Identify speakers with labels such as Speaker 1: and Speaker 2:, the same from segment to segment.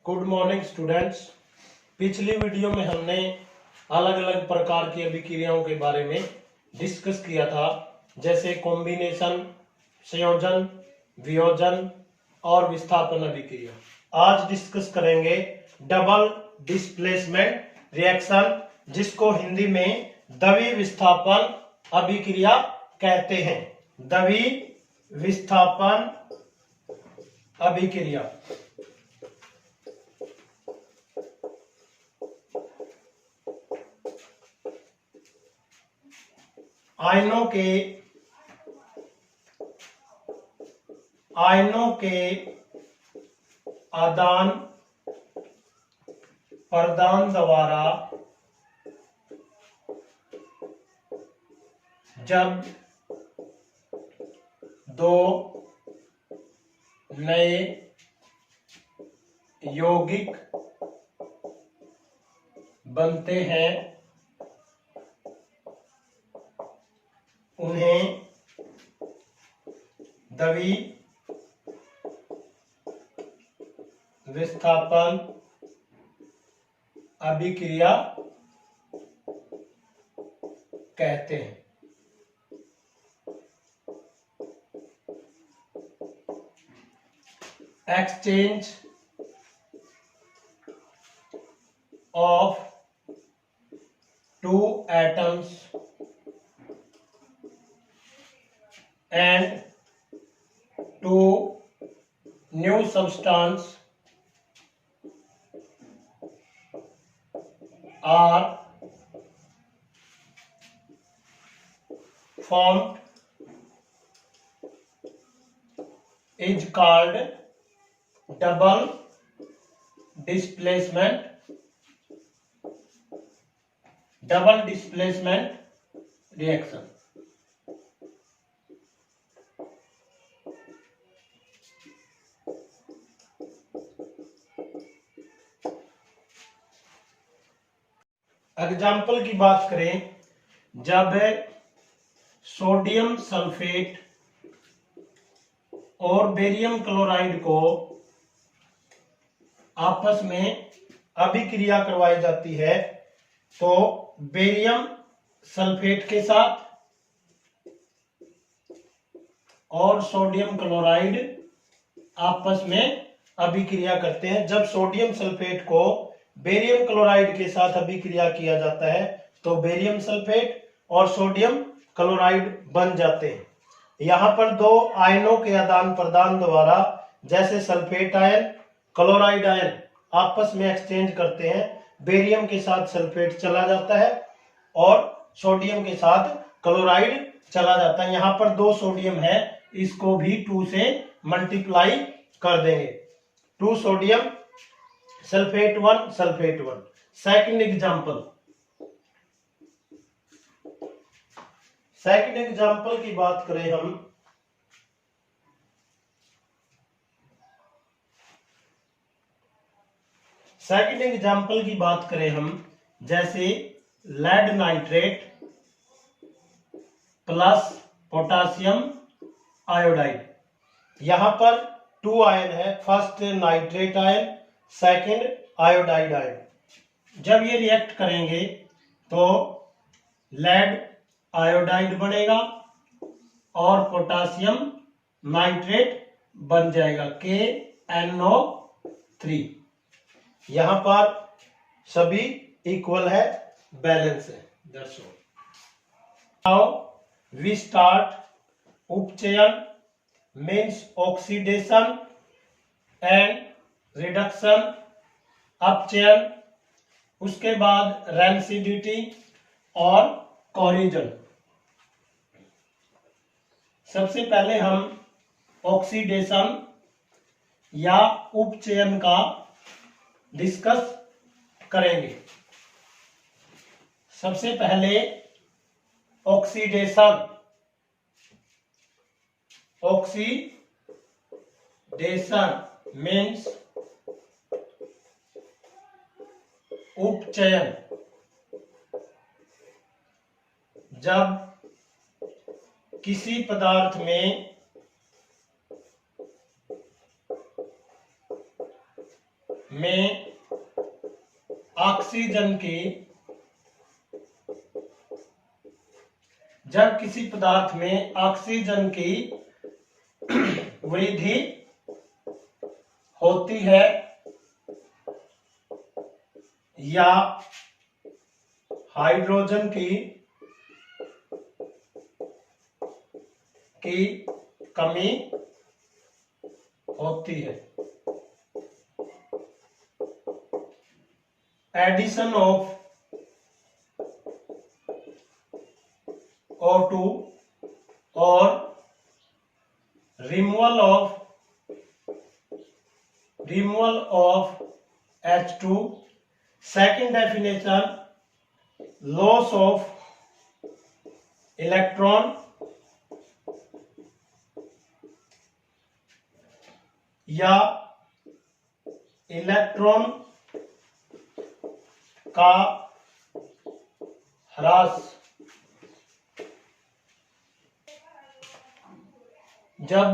Speaker 1: Good morning students. पिछली video में हमने अलग अलग प्रकार की अभिक्रियाओं के बारे में डिस्कस किया था, जैसे कॉम्बिनेशन, संयोजन, वियोजन और विस्थापन अभिक्रिया। आज डिस्कस करेंगे डबल डिस्प्लेसमेंट रिएक्शन, जिसको हिंदी में द्वि विस्थापन अभिक्रिया कहते हैं। द्वि विस्थापन अभिक्रिया। आयनों के आदान प्रदान द्वारा जब दो नए यौगिक बनते हैं, उन्हें द्वि विस्थापन अभिक्रिया कहते हैं। Exchange of two atoms and two new substance are formed is called double displacement reaction। Example की बात करें, जब सोडियम सल्फेट और बेरियम क्लोराइड को आपस में अभिक्रिया करवाई जाती है, तो बेरियम सल्फेट के साथ और सोडियम क्लोराइड आपस में अभिक्रिया करते हैं। जब सोडियम सल्फेट को बेरियम क्लोराइड के साथ अभिक्रिया किया जाता है तो बेरियम सल्फेट और सोडियम क्लोराइड बन जाते हैं। यहाँ पर दो आयनों के आदान प्रदान द्वारा, जैसे सल्फेट आयन क्लोराइड आयन आपस में एक्सचेंज करते हैं, बेरियम के साथ सल्फेट चला जाता है और सोडियम के साथ क्लोराइड चला जाता है। यहाँ पर दो सोडियम है, इसको भी 2 से मल्टीप्लाई कर देंगे। 2 sodium sulphate 1 sulphate 1। Second example की बात करें हम, जैसे lead nitrate plus potassium iodide. यहां पर 2 आयन है, first nitrate ion, second iodide ion. जब ये रिएक्ट करेंगे तो लेड आयोडाइड बनेगा और पोटासियम नाइट्रेट बन जाएगा, KNO3। यहां पर सभी इक्वल है, बैलेंस है। That's all. Now we start उपचयन मीन्स ऑक्सीडेशन एंड रिडक्शन, अपचयन, उसके बाद रैंसिडिटी और कोरिजन। सबसे पहले हम ऑक्सीडेशन या उपचयन का डिस्कस करेंगे। सबसे पहले ऑक्सीडेशन मीन्स उपचयन। जब किसी पदार्थ में में ऑक्सीजन की, जब किसी पदार्थ में ऑक्सीजन की वृद्धि होती है या हाइड्रोजन की कमी होती है, एडिशन ऑफ O2 और removal of H2। Second definition, loss of electron या इलेक्ट्रॉन का ह्रास। जब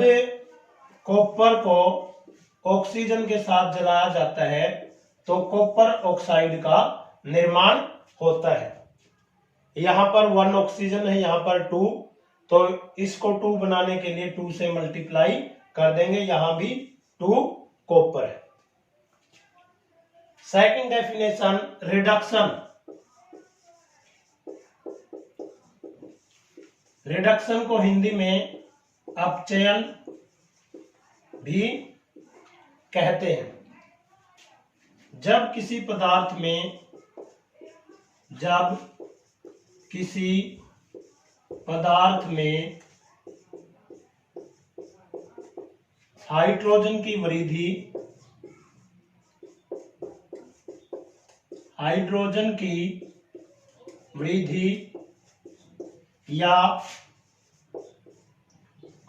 Speaker 1: कॉपर को ऑक्सीजन के साथ जलाया जाता है तो कॉपर ऑक्साइड का निर्माण होता है। यहां पर 1 ऑक्सीजन है, यहां पर 2, तो इसको 2 बनाने के लिए 2 से मल्टीप्लाई कर देंगे, यहां भी 2 कॉपर है। Second definition, reduction. रिडक्शन को हिंदी में अपचयन भी कहते हैं। जब किसी पदार्थ में हाइड्रोजन की वृद्धि या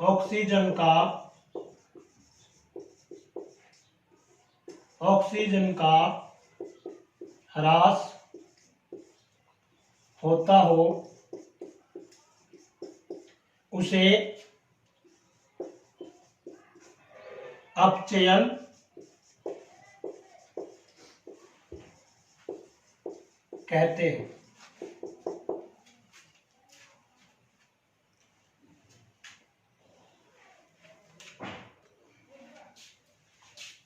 Speaker 1: ऑक्सीजन का ह्रास होता हो, उसे अपचयन कहते हैं।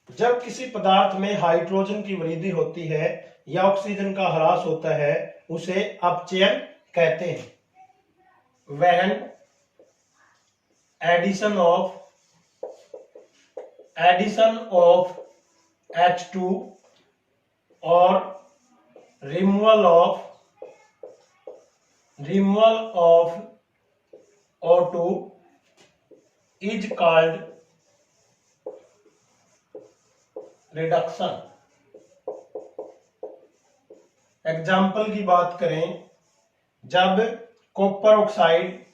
Speaker 1: जब किसी पदार्थ में हाइड्रोजन की वृद्धि होती है या ऑक्सीजन का ह्रास होता है, उसे अपचयन कहते हैं। When addition of H2 और removal of O2 is called reduction. Example की बात करें, जब कॉपर ऑक्साइड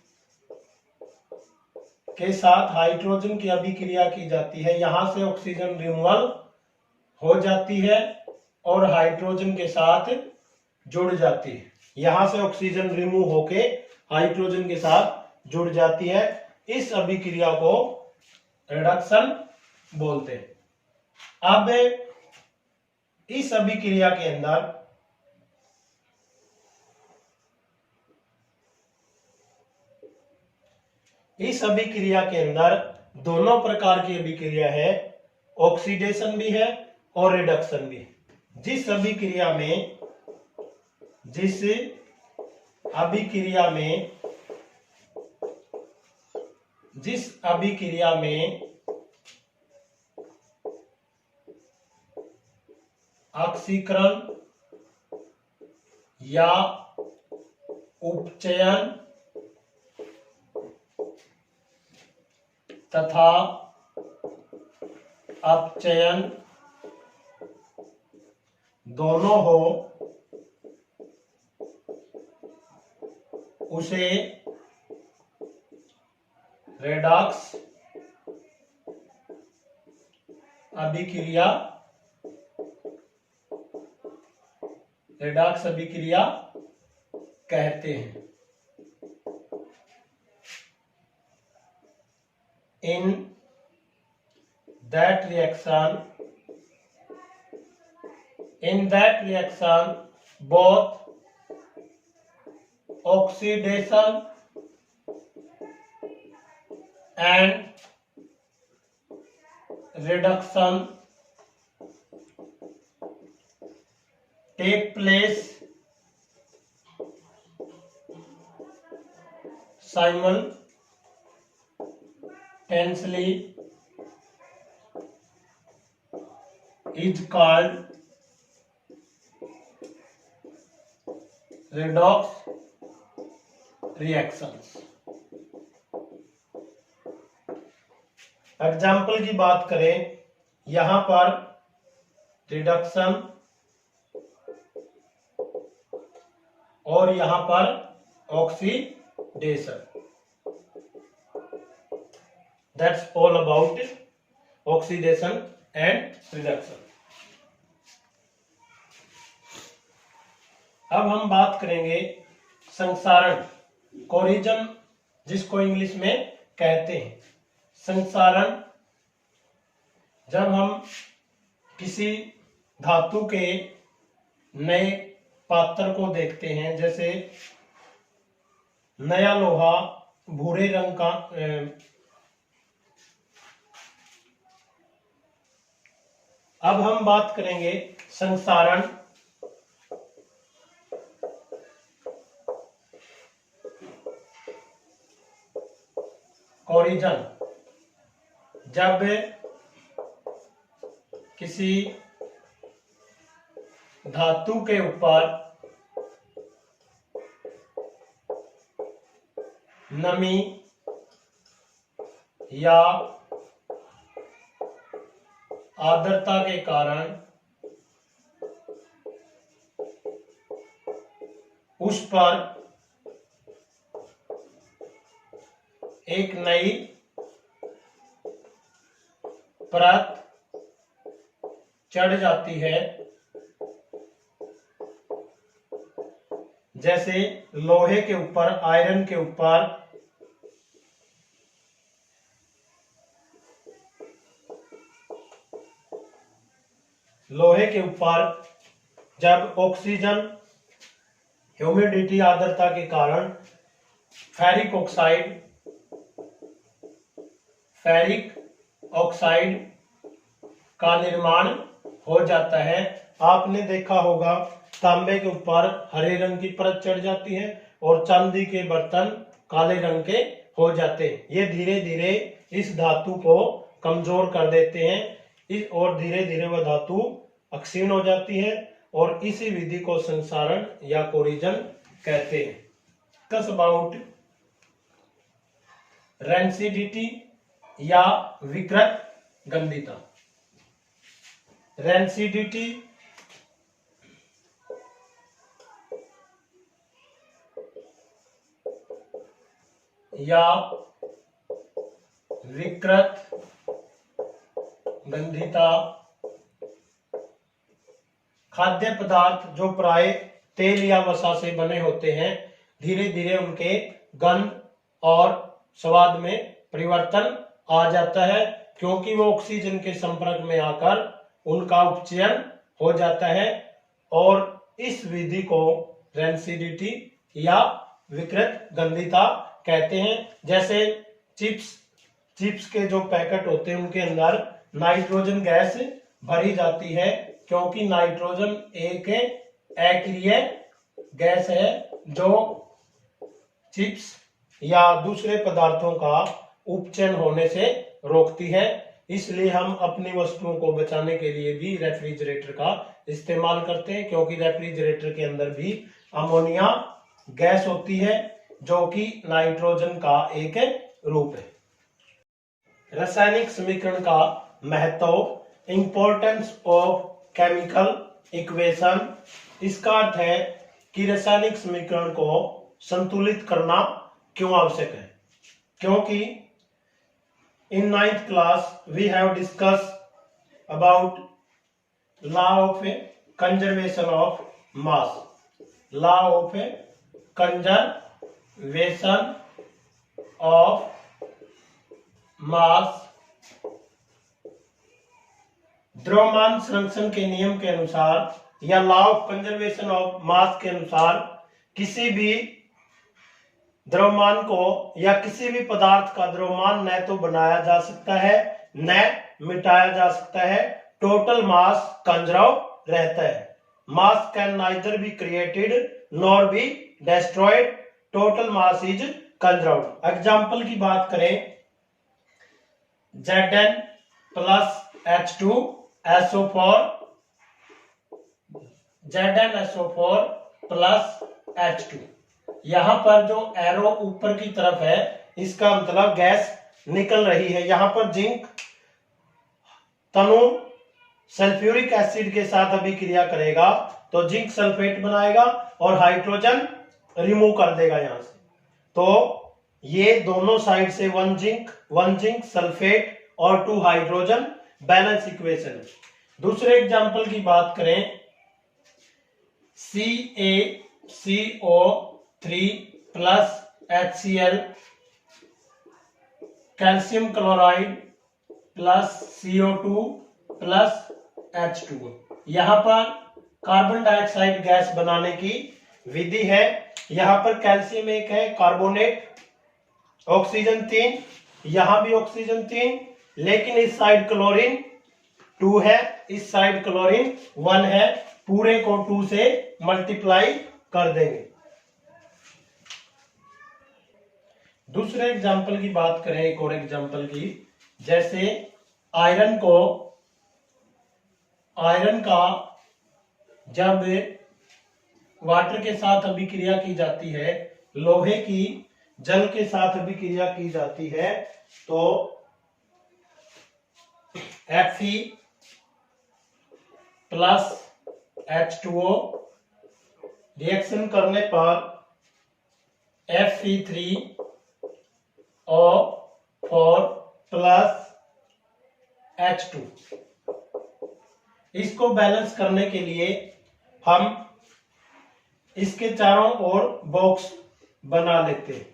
Speaker 1: के साथ हाइड्रोजन की अभिक्रिया की जाती है, यहां से ऑक्सीजन रिमूवल हो जाती है और हाइड्रोजन के साथ जुड़ जाती है। यहां से ऑक्सीजन रिमूव होके हाइड्रोजन के साथ जुड़ जाती है। इस अभिक्रिया को रिडक्शन बोलते हैं। अब इस अभिक्रिया के अंदर दोनों प्रकार की अभिक्रिया है, ऑक्सीडेशन भी है और रिडक्शन भी है। जिस अभिक्रिया में ऑक्सीकरण या उपचयन तथा अपचयन दोनों हो, उसे रेडॉक्स अभिक्रिया कहते हैं। In that reaction, In that reaction, both oxidation and reduction take place simultaneously is called redox reactions. Example की बात करें, यहां पर रिडक्शन और यहां पर oxidation. That's all about oxidation and reduction. अब हम बात करेंगे संसारण, कोरिजन जिसको इंग्लिश में कहते हैं. संसारण, जब हम किसी धातु के नए पात्र को देखते हैं, जैसे नया लोहा भूरे रंग का, अब हम बात करेंगे संसारण. कोरिजन, जब किसी धातु के ऊपर नमी या आर्द्रता के कारण उस पर एक नई परत चढ़ जाती है, जैसे लोहे के ऊपर, आयरन के ऊपर जब ऑक्सीजन ह्यूमिडिटी आर्द्रता के कारण फेरिक ऑक्साइड का निर्माण हो जाता है. आपने देखा होगा तांबे के ऊपर हरे रंग की परत चढ़ जाती है और चांदी के बर्तन काले रंग के हो जाते हैं. ये धीरे धीरे इस धातु को कमजोर कर देते हैं और धीरे धीरे वह धातु अक्षीण हो जाती है और इसी विधि को संसारण या कोरिजन कहते हैं. डिस्कस अबाउट रेंसिडिटी या विकृत गंधिता. रेंसिडिटी या विकृत गंधिता खाद्य पदार्थ जो प्राय तेल या वसा से बने होते हैं, धीरे धीरे उनके गंध और स्वाद में परिवर्तन आ जाता है, क्योंकि वो ऑक्सीजन के संपर्क में आकर उनका उपचयन हो जाता है और इस विधि को रेंसिडिटी या विकृत गंधिता कहते हैं. जैसे चिप्स के जो पैकेट होते हैं उनके अंदर नाइट्रोजन गैस भरी जाती है, क्योंकि नाइट्रोजन एक अक्रिय गैस है जो चिप्स या दूसरे पदार्थों का उपचयन होने से रोकती है. इसलिए हम अपनी वस्तुओं को बचाने के लिए भी रेफ्रिजरेटर का इस्तेमाल करते हैं, क्योंकि रेफ्रिजरेटर के अंदर भी अमोनिया गैस होती है जो कि नाइट्रोजन का एक रूप है. रासायनिक समीकरण का महत्व, इंपॉर्टेंस ऑफ केमिकल इक्वेशन. इसका अर्थ है कि रासायनिक समीकरण को संतुलित करना क्यों आवश्यक है, क्योंकि in 9th class we have discussed about law of conservation of mass. Law of conservation of mass, द्रव्यमान संरक्षण के नियम के अनुसार या law of conservation of mass के अनुसार किसी भी द्रव्यमान को या किसी भी पदार्थ का द्रव्यमान न तो बनाया जा सकता है न मिटाया जा सकता है। टोटल मास कंजर्व रहता है। मास can neither be created nor be destroyed. Total mass is conserved. Example की बात करें, Zn plus H2SO4 ZnSO4 plus H2। यहां पर जो एरो ऊपर की तरफ है इसका मतलब गैस निकल रही है। यहां पर जिंक तनु सल्फ्यूरिक एसिड के साथ अभिक्रिया करेगा तो जिंक सल्फेट बनाएगा और हाइड्रोजन रिमूव कर देगा यहां से। तो ये दोनों साइड से वन जिंक सल्फेट और 2 हाइड्रोजन बैलेंस इक्वेशन है। दूसरे एग्जांपल की बात करें, CaCO3 plus HCl calcium chloride plus CO2 plus H2। यहां पर कार्बन डाइऑक्साइड गैस बनाने की विधि है। यहां पर कैल्शियम 1 है, कार्बोनेट, ऑक्सीजन 3, यहां भी ऑक्सीजन 3, लेकिन इस साइड क्लोरीन 2 है, इस साइड क्लोरीन 1 है। पूरे को 2 से मल्टीप्लाई कर देंगे। दूसरे एग्जांपल की बात करें, एक और एग्जांपल की, जैसे आयरन का जब वाटर के साथ अभिक्रिया की जाती है, लोहे की जल के साथ अभिक्रिया की जाती है, तो Fe प्लस H2O रिएक्शन करने पर Fe3O4 प्लस H2। इसको बैलेंस करने के लिए हम इसके चारों ओर बॉक्स बना लेते हैं।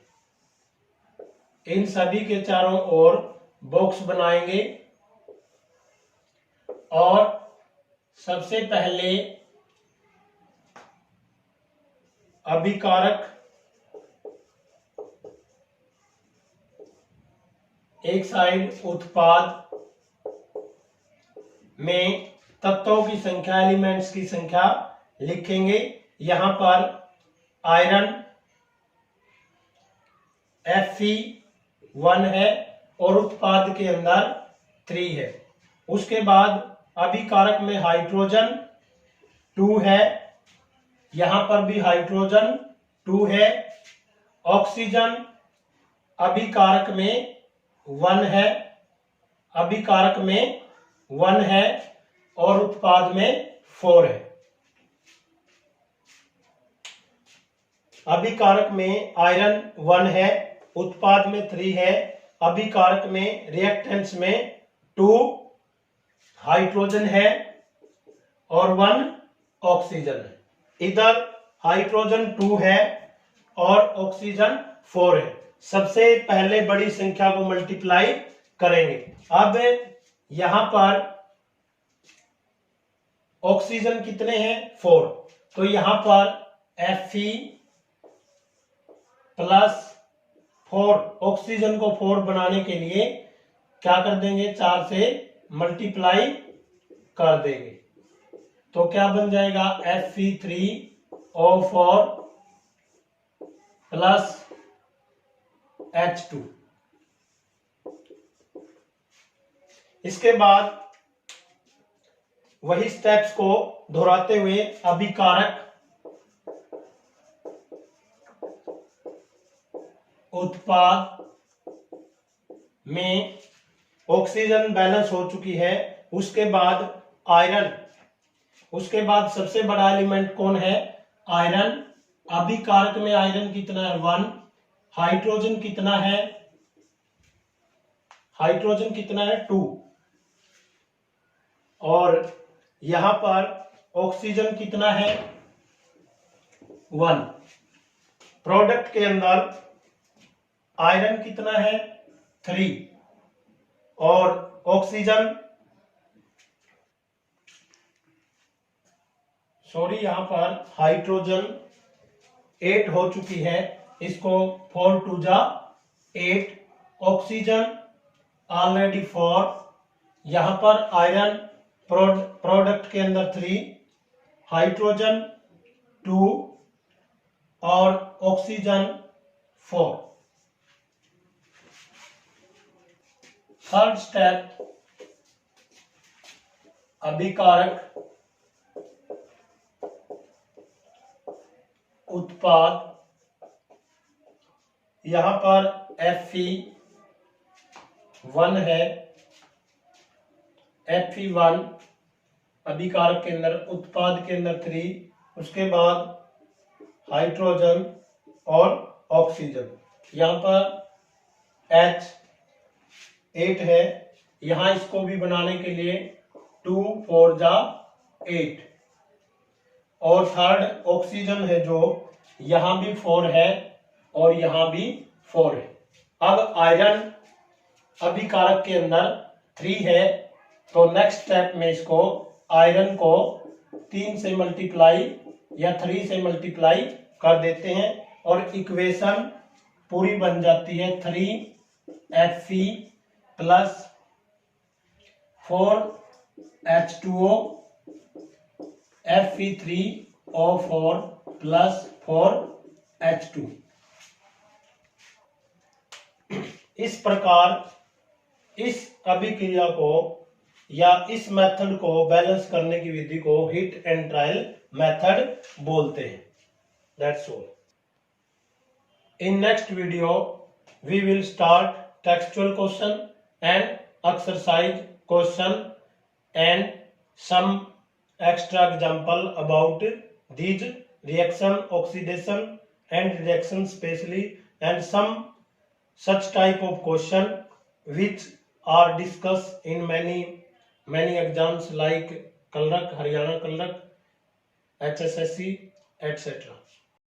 Speaker 1: इन सभी के चारों ओर बॉक्स बनाएंगे और सबसे पहले अभिकारक एक साइड, उत्पाद में तत्वों की संख्या, एलिमेंट्स की संख्या लिखेंगे। यहां पर आयरन Fe1 है और उत्पाद के अंदर 3 है। उसके बाद अभिकारक में हाइड्रोजन 2 है, यहां पर भी हाइड्रोजन 2 है। ऑक्सीजन अभिकारक में 1 है, अभिकारक में 1 है और उत्पाद में 4 है। अभिकारक में आयरन 1 है, उत्पाद में 3 है, अभिकारक में रिएक्टेंट्स में 2 हाइड्रोजन है और 1 ऑक्सीजन है। इधर हाइड्रोजन 2 है और ऑक्सीजन 4 है। सबसे पहले बड़ी संख्या को मल्टीप्लाई करेंगे। अब यहां पर ऑक्सीजन कितने हैं? 4। तो यहां पर Fe प्लस 4, ऑक्सीजन को 4 बनाने के लिए क्या कर देंगे? 4 से मल्टीप्लाई कर देंगे। तो क्या बन जाएगा? Fe3O4 plus H2। इसके बाद वही स्टेप्स को दोहराते हुए अभिकारक, उत्पाद में ऑक्सीजन बैलेंस हो चुकी है। उसके बाद आयरन, उसके बाद सबसे बड़ा एलिमेंट कौन है? आयरन। अभिकारक में आयरन कितना है? 1। हाइड्रोजन कितना है? हाइड्रोजन कितना है? 2। और यहां पर ऑक्सीजन कितना है? 1। प्रोडक्ट के अंदर आयरन कितना है? 3 और ऑक्सीजन सॉरी यहाँ पर हाइड्रोजन 8 हो चुकी है, इसको 4 2 जा 8, ऑक्सीजन ऑलरेडी 4, यहाँ पर आयरन प्रोडक्ट के अंदर 3, हाइड्रोजन 2 और ऑक्सीजन 4। थर्ड स्टेप, अभिकारक उत्पाद, यहां पर Fe1 है, Fe1 अभिकारक के अंदर, उत्पाद के अंदर 3, उसके बाद हाइड्रोजन और ऑक्सीजन, यहां पर H8 है, यहां इसको भी बनाने के लिए 2 4 जा 8, और थर्ड ऑक्सीजन है जो यहां भी 4 है और यहां भी 4 है। अब आयरन अभिकारक के अंदर 3 है, तो नेक्स्ट स्टेप में इसको आयरन को 3 से मल्टीप्लाई या 3 से मल्टीप्लाई कर देते हैं और इक्वेशन पूरी बन जाती है 3Fe plus 4H2O Fe3O4 plus 4H2। इस प्रकार इस अभिक्रिया को या इस मेथड को बैलेंस करने की विधि को हिट एंड ट्रायल मेथड बोलते हैं। That's all. In next video we will start textual question and exercise question and some extra example about these reaction, oxidation and reaction specially, and some such type of question which are discussed in many exams like Kalrak, Haryana Kalrak, HSSC, etc.